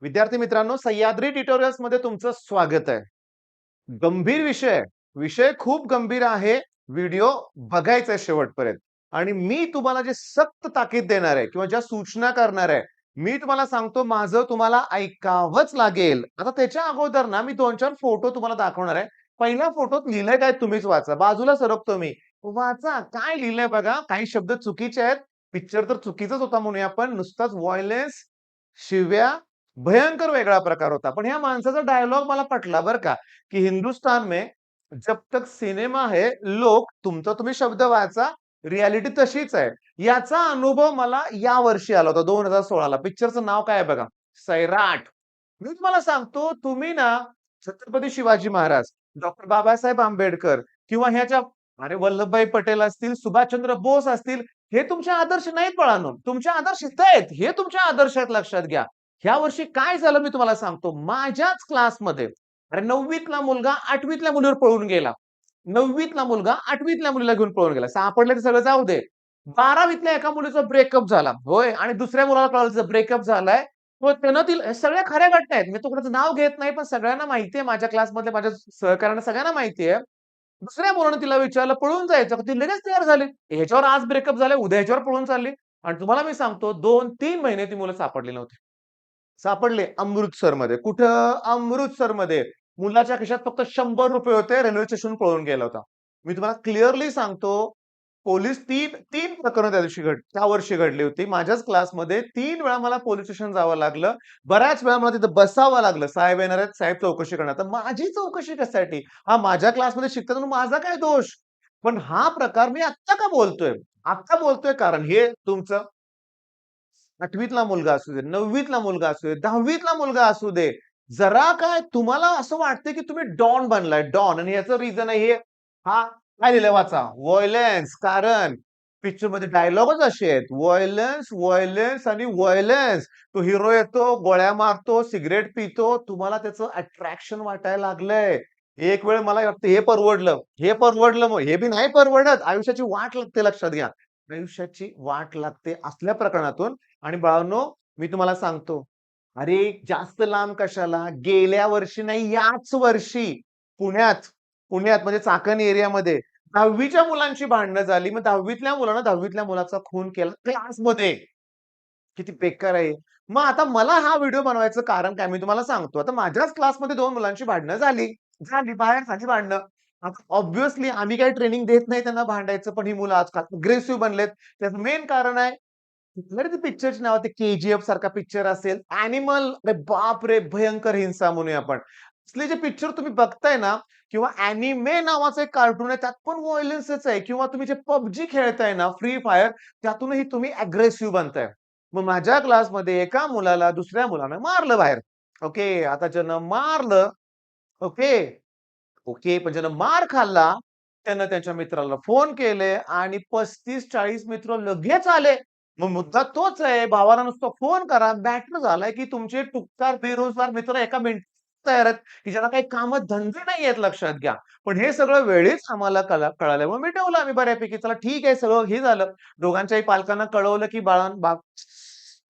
विद्यार्थी मित्रांनो, सह्याद्री ट्युटोरियल्स मध्ये तुमचं स्वागत आहे. गंभीर विषय विषय खूप गंभीर आहे. व्हिडिओ बघायचा आहे शेवटपर्यंत. आणि मी तुम्हाला जे सक्त ताकीद देणार आहे किंवा ज्या सूचना करणार आहे, मी तुम्हाला सांगतो माझं तुम्हाला ऐकावंच लागेल. आता त्याच्या अगोदर ना मी 2-4 फोटो तुम्हाला दाखवणार आहे. पहिल्या फोटोत लिहिलंय काय तुम्हीच वाचा. बाजूला सरकतो मी. वाचा काय लिहिलंय बघा. काही शब्द चुकीचे आहेत. पिक्चर तर चुकीचाच होता म्हणूया आपण. नुसताच व्हायलन्स, शिव्या, भयंकर वेगळा प्रकार होता. पण ह्या माणसाचा डायलॉग मला पटला बरं का, की हिंदुस्तान में जब तक सिनेमा है, लोक तुमचा तुम्ही शब्द वाचा, रिॲलिटी तशीच आहे. याचा अनुभव मला या वर्षी आला होता 2016 ला. पिक्चरचं नाव काय आहे बघा, सैराट. मी तुम्हाला सांगतो तुम्ही ना छत्रपती शिवाजी महाराज, डॉक्टर बाबासाहेब आंबेडकर किंवा ह्याच्या अरे वल्लभभाई पटेल असतील, सुभाषचंद्र बोस असतील, हे तुमचे आदर्श नाहीत बाळांनो. तुमचे आदर्श इथं आहेत. हे तुमचे आदर्श आहेत लक्षात घ्या. ह्या वर्षी काय झालं मी तुम्हाला सांगतो. माझ्याच क्लासमध्ये अरे 9वीतला मुलगा 8वीतल्या मुलीवर पळून गेला. 9वीतला मुलगा 8वीतल्या मुलीला घेऊन पळून गेला. सापडले तर सगळं जाऊ दे. 12वीतल्या एका मुलीचा ब्रेकअप झाला. होय आणि दुसऱ्या मुलाला कळलं ब्रेकअप झालाय. हो त्यानं तिला सगळ्या खऱ्या घटना आहेत. मी तो कोणाचं नाव घेत नाही, पण सगळ्यांना माहिती आहे माझ्या क्लासमधल्या माझ्या सहकाऱ्यांना सगळ्यांना माहिती आहे. दुसऱ्या मुलानं तिला विचारलं पळून जायचं. ती लगेच तयार झाली. ह्याच्यावर आज ब्रेकअप झालाय, उद्या ह्याच्यावर पळून चालली. आणि तुम्हाला मी सांगतो 2-3 महिने ती मुलं सापडली नव्हती. सापडले अमृतसरमध्ये. कुठं? अमृतसरमध्ये. मुलाच्या खिशात फक्त ₹100 होते. रेल्वे स्टेशनहून पळून गेला होता. मी तुम्हाला क्लिअरली सांगतो, पोलिस 3 प्रकरणं त्या वर्षी घडली होती. माझ्याच क्लासमध्ये 3 वेळा मला पोलिस स्टेशन जावं लागलं. बऱ्याच वेळा मला तिथं बसावं लागलं. साहेब येणार आहेत, साहेब चौकशी करणार. तर माझी चौकशी कशासाठी? हा माझ्या क्लासमध्ये शिकतात म्हणून माझा काय दोष? पण हा प्रकार मी आत्ता का बोलतोय? आत्ता बोलतोय कारण हे तुमचं 8वीतला मुलगा असू दे, 9वीतला मुलगा असू दे, 10वीतला मुलगा असू दे. जरा काय तुम्हाला असं वाटतंय की तुम्ही डॉन बनलाय, डॉन आणि याचं रिझन आहे हे. हां, काय लिहिलंय वाचा. व्हायलन्स कारण पिक्चरमध्ये डायलॉगच असे आहेत. व्हायलन्स, व्हायलन्स आणि व्हायलन्स. तो हिरो येतो, गोळ्या मारतो, सिगारेट पितो. तुम्हाला त्याचं अट्रॅक्शन वाटायला लागलंय. एक वेळ मला वाटतं हे परवडलं, हे परवडलं मग हे बी नाही परवडत. आयुष्याची वाट लागते लक्षात घ्या. आयुष्याची वाट लागते असल्या प्रकरणातून आणि बाळांनो, मी तुम्हाला सांगतो, अरे जास्त लांब कशाला? गेल्या वर्षी नाही, याच वर्षी पुण्यात, पुण्यात म्हणजे चाकण एरियामध्ये 10वीच्या मुलांची भांडणं झाली. मग 10वीतल्या मुलानं 10वीतल्या मुलाचा खून केला क्लासमध्ये. किती बेकार आहे. मग आता मला हा व्हिडिओ बनवायचं कारण काय मी तुम्हाला सांगतो. आता माझ्याच क्लासमध्ये 2 मुलांची भांडणं झाली. झाली, बाहेर झाली भांडणं. आता ऑब्व्हियसली आम्ही काही ट्रेनिंग देत नाही त्यांना भांडायचं, पण ही मुलं आजकाल अग्रेसिव्ह बनलेत. त्याचं मेन कारण आहे कुठलं रे ते पिक्चरचं नाव ते के-जी-एफ सारखा पिक्चर असेल, ॲनिमल अरे बापरे! भयंकर हिंसा म्हणूया आपण. असले जे पिक्चर तुम्ही बघताय ना किंवा अॅनिमे नावाचं एक कार्टून आहे, त्यात पण व्हायलन्सच आहे किंवा तुम्ही जे PUBG खेळताय ना, फ्री फायर त्यातूनही तुम्ही अग्रेसिव्ह बनताय. मग माझ्या क्लासमध्ये एका मुलाला दुसऱ्या मुलानं मारलं बाहेर. ओके. आता ज्यानं मारलं, ओके. ओके. पण ज्यानं मार खाल्ला, त्यानं त्याच्या मित्राला फोन केले आणि 35-40 मित्र लगेच आले. मग मुद्दा तोच आहे, भावाला नुसता फोन करा. मॅटर झालाय, की तुमचे टुकार बेरोजगार मित्र एका मिनिटात तयार आहेत, की ज्यांना काही कामं-धंदे नाहीयेत लक्षात घ्या. पण हे सगळं वेळीच आम्हाला कळाल्यामुळे मिटवलं आम्ही बऱ्यापैकी. चला ठीक आहे, सगळं हे झालं. दोघांच्याही पालकांना कळवलं, की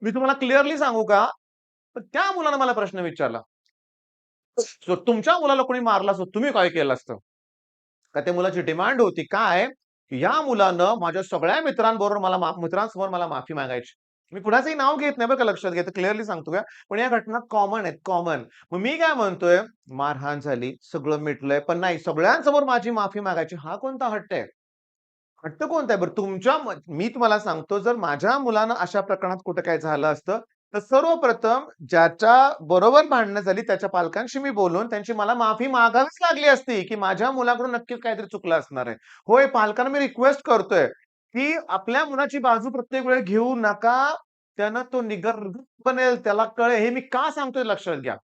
मी तुम्हाला क्लिअरली सांगू का? तर त्या मुलानं मला प्रश्न विचारला. "सो तुमच्या मुलाला कोणी मारलं असतं, तुम्ही काय केलं असतं?" का त्या मुलाची डिमांड होती काय, की या मुलानं माझ्या सगळ्या मित्रांबरोबर मित्रांसमोर मला माफी मागायची. मी कुणाचंही नाव घेत नाही बरं का लक्षात घ्या. क्लिअरली सांगतो का. पण या घटना कॉमन आहेत, कॉमन. मग मी काय म्हणतोय, मारहाण झाली, सगळं मिटलंय, पण नाही सगळ्यांसमोर माझी माफी मागायची. हा कोणता हट्ट आहे? हट्ट कोणता आहे बरं? मी तुम्हाला सांगतो, जर माझ्या मुलानं अशा प्रकरणात कुठं काय झालं असतं, तर सर्वप्रथम ज्याच्या बरोबर भांडणं झाली त्याच्या पालकांशी मी बोलून त्यांची मला माफी मागावीच लागली असती, की माझ्या मुलाकडून नक्कीच काहीतरी चुकलं असणार आहे. होय, पालकांना मी रिक्वेस्ट करतोय, की आपल्या मुलाची बाजू प्रत्येक वेळेस घेऊ नका. त्यानं तो निगर्वित बनेल, त्याला कळेल हे मी का सांगतोय लक्षात घ्या.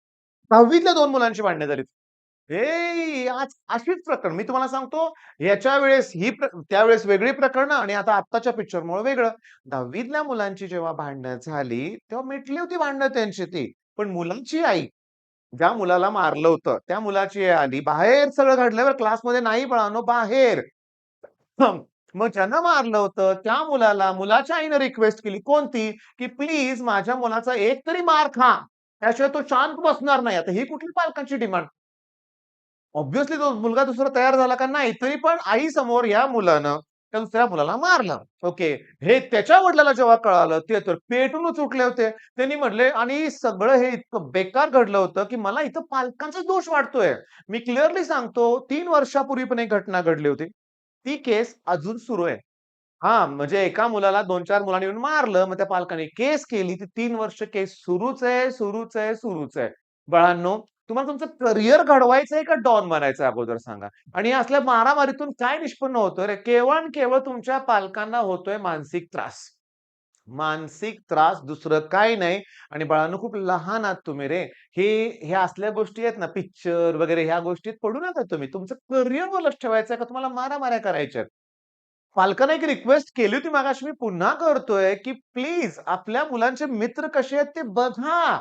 10वीतल्या 2 मुलांची भांडणं झालीत. हे आज अशीच प्रकरण मी तुम्हाला सांगतो, ह्याच्या वेळेस त्यावेळेस वेगळी प्रकरणं आणि आता आत्ताच्या पिक्चरमुळे वेगळं. 10वीतल्या मुलांची जेव्हा भांडणं झाली, तेव्हा मिटली होती भांडणं त्यांची ती. पण मुलाची आई, ज्या मुलाला मारलं होतं, त्या मुलाची आई आली. बाहेर सगळं घडलं बरं क्लासमध्ये नाही बाळांनो, बाहेर. हं. मग ज्यानं मारलं होतं, त्या मुलाच्या आईनं रिक्वेस्ट केली. कोणती? की प्लीज माझ्या मुलाचा एक तरी मार खा. त्याशिवाय तो शांत बसणार नाही. आता ही कुठली पालकांची डिमांड? ऑब्व्हियसली तो मुलगा दुसरा तयार झाला का? नाही. तरी पण आईसमोर या मुलानं त्या दुसऱ्या मुलाला मारलं. ओके. हे त्याच्या वडिलांना जेव्हा कळालं, ते तर पेटूनच उठले होते. त्यांनी म्हटले आणि सगळं हे इतकं बेकार घडलं होतं, की मला इथं पालकांचा दोष वाटतोय. मी क्लिअरली सांगतो 3 वर्षापूर्वी पण एक घटना घडली होती. ती केस अजून सुरू आहे. हां, म्हणजे एका मुलाला 2-4 मुलांनी येऊन मारलं. मग त्या पालकांनी केस केली. ती 3 वर्ष केस सुरूच आहे, सुरूच आहे, सुरूच आहे. बाळांनो, तुम्हाला तुमचं करियर घडवायचंय का डॉन बनायचंय अगोदर सांगा? आणि या असल्या मारामारीतून काय निष्पन्न होतं रे? केवळ आणि केवळ तुमच्या पालकांना होतोय मानसिक त्रास. मानसिक त्रास दुसरं काही नाही. आणि बाळांनो खूप लहान आहात तुम्ही रे. हे ह्या असल्या गोष्टी आहेत ना, पिक्चर वगैरे ह्या गोष्टीत पडू नका तुम्ही. तुमचं करियरवर लक्ष ठेवायचंय का तुम्हाला मारामाऱ्या करायच्यात? पालकांना एक रिक्वेस्ट केली होती मगाशी मी पुन्हा करतोय, की प्लीज आपल्या मुलांचे मित्र कसे आहेत ते बघा.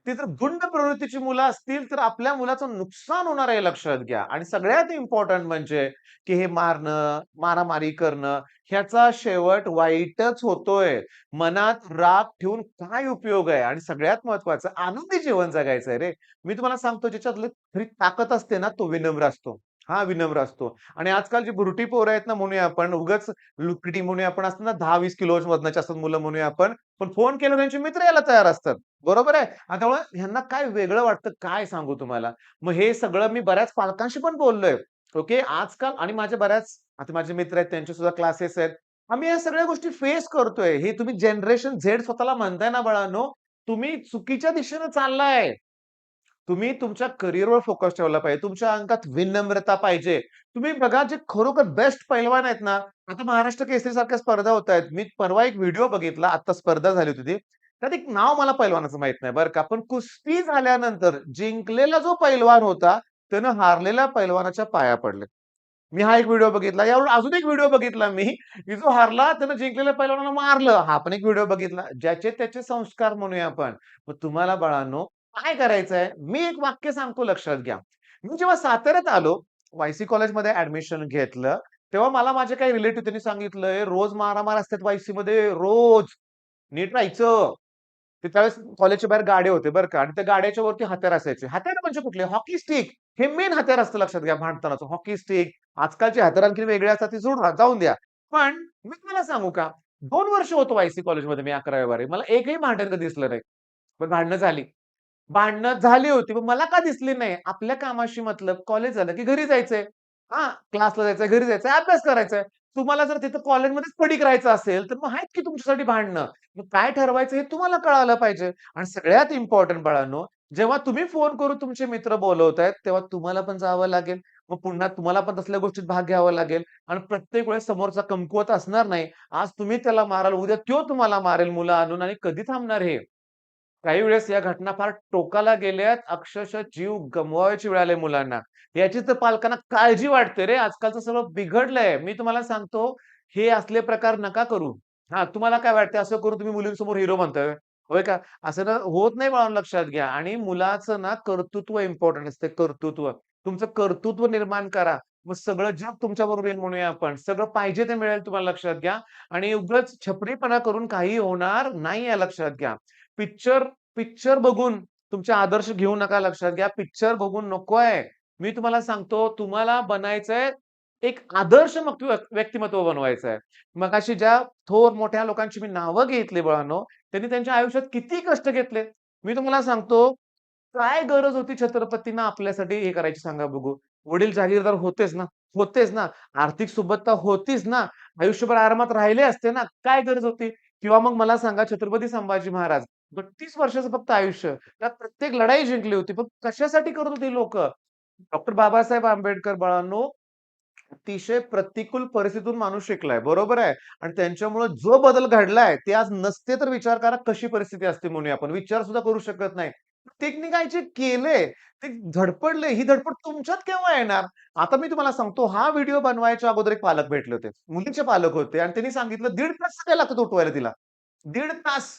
ते जर गुंड प्रवृत्तीची मुलं असतील, तर आपल्या मुलाचं नुकसान होणार आहे लक्षात घ्या. आणि सगळ्यात इम्पोर्टंट म्हणजे, की हे मारणं, मारामारी करणं ह्याचा शेवट वाईटच होतोय. मनात राग ठेवून काय उपयोग आहे? आणि सगळ्यात महत्त्वाचं आनंदी जीवन जगायचंय रे. मी तुम्हाला सांगतो ज्याच्यातली खरी ताकद असते ना, तो विनम्र असतो. हा विनम्र असतो. आणि आजकाल जी बुरटी पोरं आहेत ना म्हणूया आपण, उगाच लुकडी म्हणूया आपण असतात ना 10-20 किलो वजनाची असतात मुलं म्हणूया आपण. पण फोन केल्यावर त्यांचे मित्र यायला तयार असतात. बरोबर आहे? आता त्यामुळे ह्यांना काय वेगळं वाटतं काय सांगू तुम्हाला? मग हे सगळं मी बऱ्याच पालकांशी पण बोललोय. ओके. आजकाल आणि माझ्या बऱ्याच आता माझे मित्र आहेत त्यांचे सुद्धा क्लासेस आहेत. आम्ही या सगळ्या गोष्टी फेस करतोय. हे तुम्ही जनरेशन झेड स्वतःला म्हणताय ना बाळांनो, तुम्ही चुकीच्या दिशेने चाललाय. तुम्ही तुमच्या करिअरवर फोकस ठेवला पाहिजे. तुमच्या अंगात विनम्रता पाहिजे. तुम्ही बघा जे खरोखर बेस्ट पैलवान आहेत ना, आता महाराष्ट्र केसरी सारख्या स्पर्धा होत आहेत. मी परवा एक व्हिडिओ बघितला, आता स्पर्धा झाली होती ती. त्यात एक नाव मला पैलवानाचं माहीत नाही बरं का. पण कुस्ती झाल्यानंतर जिंकलेला जो पैलवान होता, त्यानं हारलेल्या पैलवानाच्या पाया पडले. मी हा एक व्हिडिओ बघितला. यावर अजून एक व्हिडिओ बघितला मी, की जो हारला त्यानं जिंकलेल्या पैलवानाला मारलं. हा पण एक व्हिडिओ बघितला. ज्याचे त्याचे संस्कार म्हणूया आपण. मग तुम्हाला बाळांनो काय करायचंय? मी एक वाक्य सांगतो लक्षात घ्या. मी जेव्हा साताऱ्यात आलो, वायसी कॉलेजमध्ये ॲडमिशन घेतलं, तेव्हा मला माझे काही रिलेटिव्ह त्यांनी सांगितलंय, "रोज मारामार असतात वायसीमध्ये, रोज. नीट राहायचं." ते त्यावेळेस कॉलेजच्या बाहेर गाड्या होते बरं का आणि त्या गाड्याच्या वरती हत्यार असायचे. हत्यार म्हणजे कुठले? Hockey stick. हे मेन हत्यार असतं लक्षात घ्या भांडतानाचं. Hockey stick. आजकालची हत्यारं आणखी वेगळी असतात ती जाऊन द्या. पण मी तुम्हाला सांगू का? 2 वर्ष होतो वायसी कॉलेजमध्ये मी 11वी-12वी. मला एकही भांडण कधी दिसलं नाही. पण भांडणं झाली. भांडणं झाली होती. पण मला का दिसली नाही? आपल्या कामाशी मतलब कॉलेज झालं की घरी जायचंय. हां, क्लासला जायचंय, घरी जायचंय, अभ्यास करायचाय. तुम्हाला जर तिथं कॉलेजमध्येच पडीक राहायचं असेल, तर मग आहेत की तुमच्यासाठी भांडणं. मग काय ठरवायचं हे तुम्हाला कळालं पाहिजे. आणि सगळ्यात इम्पोर्टंट बाळांनो, जेव्हा तुम्ही फोन करून तुमचे मित्र बोलवतायत, तेव्हा तुम्हाला पण जावं लागेल. मग पुन्हा तुम्हाला पण तसल्या गोष्टीत भाग घ्यावा लागेल. आणि प्रत्येक वेळेस समोरचा कमकुवत असणार नाही. आज तुम्ही त्याला माराल, उद्या त्यो तुम्हाला मारेल मुलं आणून आणि कधी थांबणार हे? काही वेळेस या घटना फार टोकाला गेल्यात. अक्षरशः जीव गमवायची वेळ आली मुलांना. याची तर पालकांना काळजी वाटते रे. आजकालचं सगळं बिघडलंय. मी तुम्हाला सांगतो, हे असले प्रकार नका करू. हां, तुम्हाला काय वाटतंय असं करून तुम्ही मुलींसमोर हिरो बनताय होय? होय का? असं ना होत नाही बाळांनो लक्षात घ्या. आणि मुलाचं ना कर्तृत्व इम्पोर्टंट असते, कर्तृत्व. तुमचं कर्तृत्व निर्माण करा. मग सगळं जग तुमच्याबरोबर येईल म्हणूया आपण. सगळं पाहिजे ते मिळेल तुम्हाला लक्षात घ्या. आणि उगाच छपरीपणा करून काही होणार नाही या लक्षात घ्या. पिक्चर पिक्चर बघून तुमचे आदर्श घेऊ नका लक्षात घ्या. पिक्चर बघून नकोय. मी तुम्हाला सांगतो तुम्हाला बनायचंय एक आदर्श व्यक्तिमत्व बनवायचंय. मगाशी ज्या थोर मोठ्या लोकांची मी नावं घेतली बाळांनो, त्यांनी त्यांच्या आयुष्यात किती कष्ट घेतले. मी तुम्हाला सांगतो, काय गरज होती छत्रपतींना आपल्यासाठी हे करायची सांगा बघू. वडील जागीरदार होतेच ना, होतेच ना. आर्थिक सुबत्ता होतीच ना. आयुष्यभर आरामात राहिले असते ना. काय गरज होती? किंवा मग मला सांगा छत्रपती संभाजी महाराज 32 वर्षाचं फक्त आयुष्य. त्यात प्रत्येक लढाई जिंकली होती. पण कशासाठी करत होती लोकं? डॉक्टर बाबासाहेब आंबेडकर बाळांनो, अतिशय प्रतिकूल परिस्थितीतून माणूस शिकलाय. बरोबर आहे. आणि त्यांच्यामुळे जो बदल घडलाय, ते आज नसते तर विचार करा कशी परिस्थिती असते म्हणूया आपण. विचार सुद्धा करू शकत नाही. त्यांनी काय जे केलंय, ते धडपडले. ही धडपड तुमच्यात केव्हा येणार? आता मी तुम्हाला सांगतो, हा व्हिडिओ बनवायच्या अगोदर एक पालक भेटले होते. मुलीचे पालक होते आणि त्यांनी सांगितलं, "1.5 तास काय लागतात उठवायला तिला?" 1.5 तास.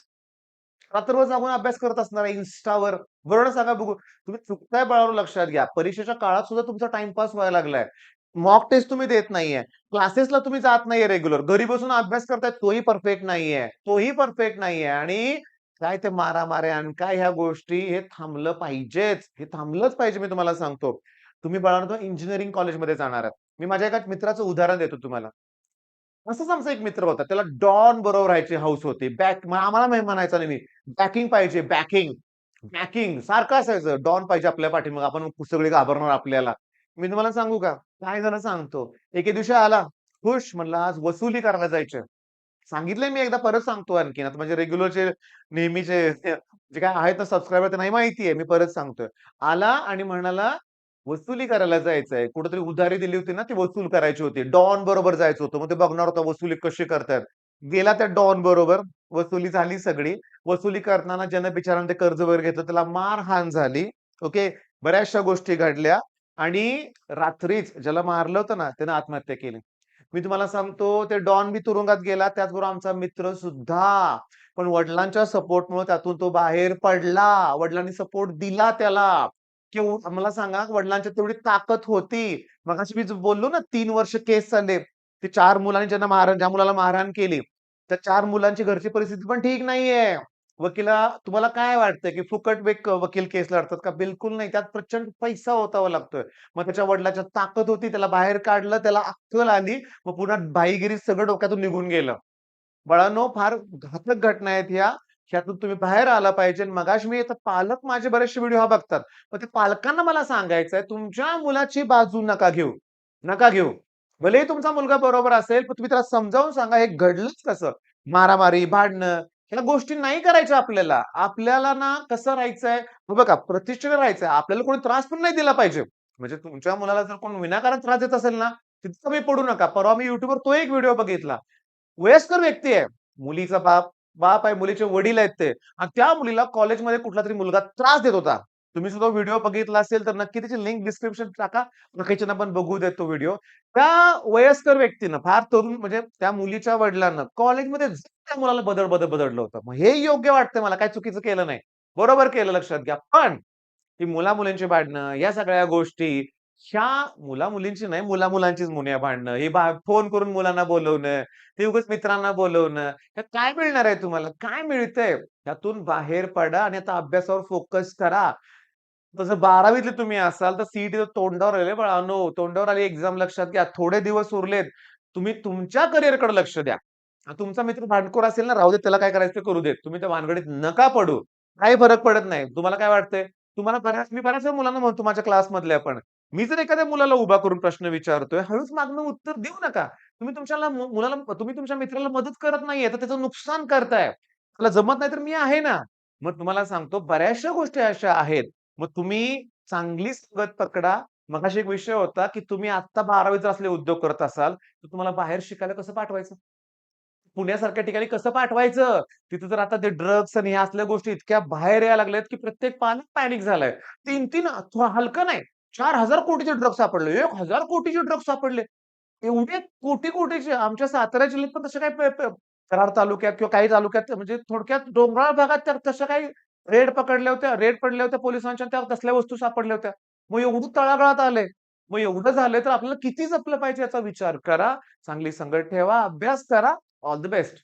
रात्रभर जागून अभ्यास करत असणार आहे Instaवर. बरोबर सांगा बघू. तुम्ही चुकताय बाळांनो लक्षात घ्या. परीक्षेच्या काळात सुद्धा तुमचा टाईमपास व्हायला लागलाय. मॉक टेस्ट तुम्ही देत नाहीये. क्लासेसला तुम्ही जात नाहीये रेग्युलर. घरी बसून अभ्यास करताय तोही परफेक्ट नाहीये. तोही परफेक्ट नाहीये आणि काय ते मारामाऱ्या आणि काय ह्या गोष्टी हे थांबलं पाहिजेच. हे थांबलंच पाहिजे मी तुम्हाला सांगतो. तुम्ही बाळांनो इंजिनिअरिंग कॉलेजमध्ये जाणार आहात. मी माझ्या एका मित्राचं उदाहरण देतो तुम्हाला. असंच आमचा एक मित्र होता. त्याला डॉन बरोबर राहायची हौस होती. आम्हाला नाही म्हणायचा नेहमी, बॅकिंग पाहिजे, बॅकिंग, बॅकिंग सारखं असायचं. डॉन पाहिजे आपल्या पाठीमागे. आपण सगळे घाबरणार आपल्याला. मी तुम्हाला सांगू का? काय झालं सांगतो. एके दिवशी आला, खुश म्हणलं आज वसुली करायला जायचंय. सांगितलंय मी एकदा परत सांगतो आणखीन. आता माझे रेग्युलरचे नेहमीचे जे काय आहेत ना सबस्क्रायबर त्यांनाही माहिती आहे. मी परत सांगतोय. आला आणि म्हणाला, "वसुली करायला जायचंय." कुठेतरी उधारी दिली होती ना, ती वसूल करायची होती. डॉन बरोबर जायचं होतं. मग ते बघणार होता वसुली कशी करतायत. गेला त्या डॉन बरोबर. वसुली झाली सगळी. वसुली करताना ज्यानं बिचाऱ्यानं ते कर्ज वगैरे घेतलं त्याला मारहाण झाली. ओके. बऱ्याचशा गोष्टी घडल्या आणि रात्रीच ज्याला मारलं होतं ना, त्यानं आत्महत्या केली. मी तुम्हाला सांगतो ते डॉन बी तुरुंगात गेला. त्याचबरोबर आमचा मित्र सुद्धा. पण वडिलांच्या सपोर्टमुळे त्यातून तो बाहेर पडला. वडिलांनी सपोर्ट दिला त्याला. मला सांगा वडिलांच्यात तेवढी ताकद होती. मगाशी मी जो बोललो ना 3 वर्ष केस चालले. ते 4 मुलांनी ज्या मुलाला मारहाण केली. त्या 4 मुलांची घरची परिस्थिती पण ठीक नाहीये. तुम्हाला काय वाटतंय, की फुकट वकील केस लढतात का? बिलकुल नाही. त्यात प्रचंड पैसा ओतावा लागतोय. मग त्याच्या वडिलांच्यात ताकद होती. त्याला बाहेर काढलं. त्याला अक्कल आली. मग पुन्हा भाईगिरी सगळं डोक्यातून निघून गेलं. बाळांनो, फार घातक घटना आहेत ह्या. ह्यातून तुम्ही बाहेर आला पाहिजे. मगाशी मी आता पालक माझे बरेचसे व्हिडिओ हा बघतात. मग ते पालकांना मला सांगायचंय, तुमच्या मुलाची बाजू नका घेऊ. नका घेऊ. भलेही तुमचा मुलगा बरोबर असेल, पण तुम्ही त्याला समजावून सांगा, हे घडलंच कसं? मारामारी, भांडणं ह्या गोष्टी नाही करायच्या आपल्याला. आपल्याला ना कसं राहायचंय, हे बघा प्रतिष्ठेने राहायचंय. आपल्याला कोणी त्रास पण नाही दिला पाहिजे. म्हणजे तुमच्या मुलाला जर कोण विनाकारण त्रास देत असेल ना, तिथे कमी पडू नका. परवा मी YouTubeवर तो एक व्हिडिओ बघितला. वयस्कर व्यक्ती आहे. मुलीचा बाप बाप आहे, मुलीचे वडील आहेत ते. आणि त्या मुलीला कॉलेजमध्ये कुठलातरी मुलगा त्रास देत होता. तुम्ही सुद्धा व्हिडिओ बघितला असेल तर नक्की त्याची लिंक डिस्क्रिप्शन टाका. बाकीच्यांना पण बघू देत तो व्हिडिओ. त्या वयस्कर व्यक्तीनं फार तरुण म्हणजे त्या मुलीच्या वडिलांना कॉलेजमध्ये त्या मुलाला बदडलं होतं. मग हे योग्य वाटतंय मला काही चुकीचं केलं नाही. बरोबर केलं लक्षात घ्या. पण ही मुला-मुलींची भांडणं, या सगळ्या गोष्टी ह्या मुला-मुलींची नाही, मुला-मुलांचीच मुनिया भांडणं. हे फोन करून मुलांना बोलवणं, ते उगाच मित्रांना बोलवणं. ह्यात काय मिळणार आहे तुम्हाला? काय मिळतंय? त्यातून बाहेर पडा आणि आता अभ्यासावर फोकस करा. तसं 12वीतले तुम्ही असाल तर सीईटी तोंडावर आले बाळांनो. तोंडावर आली एक्झाम लक्षात घ्या. थोडे दिवस उरलेत. तुम्ही तुमच्या करिअरकडे लक्ष द्या. तुमचा मित्र भांडखोर असेल ना, राहू दे त्याला काय करायचं ते करू देत. तुम्ही त्या भानगडीत नका पडू. काही फरक पडत नाही. तुम्हाला काय वाटतंय? मी बऱ्याच वेळा मुलांना म्हणतो माझ्या क्लासमधल्या पण. मी जर एखाद्या मुलाला उभा करून प्रश्न विचारतोय, हळूच मागनं उत्तर देऊ नका. तुम्ही तुमच्या मित्राला मदत करत नाहीये, तर त्याचं नुकसान करताय. त्याला जमत नाही तर मी आहे ना. मग तुम्हाला सांगतो बऱ्याचशा गोष्टी अशा आहेत. मग तुम्ही चांगली संगत पकडा. मगाशी एक विषय होता, की तुम्ही आत्ता 12वी जर असले उद्योग करत असाल, तर तुम्हाला बाहेर शिकायला कसं पाठवायचं? पुण्यासारख्या ठिकाणी कसं पाठवायचं? तिथं तर आता ते ड्रग्स आणि ह्या असल्या गोष्टी इतक्या बाहेर यायला लागल्यात, की प्रत्येक पालक पॅनिक झालाय. 3-3 हलकं नाही, 4,000 कोटीचे ड्रग्स सापडले. 1,000 कोटीचे ड्रग्स सापडले. एवढे कोटी-कोटीचे आमच्या सातारा जिल्ह्यात पण तसे काही कराड तालुक्यात किंवा काही तालुक्यात म्हणजे थोडक्यात डोंगराळ भागात तर तशा काही रेड पडल्या होत्या पोलिसांच्या त्या तसल्या वस्तू सापडल्या होत्या. मग एवढं तळागाळात आलंय. मग एवढं झालंय तर आपल्याला किती जपलं पाहिजे याचा विचार करा. चांगली संगत ठेवा, अभ्यास करा. All the best.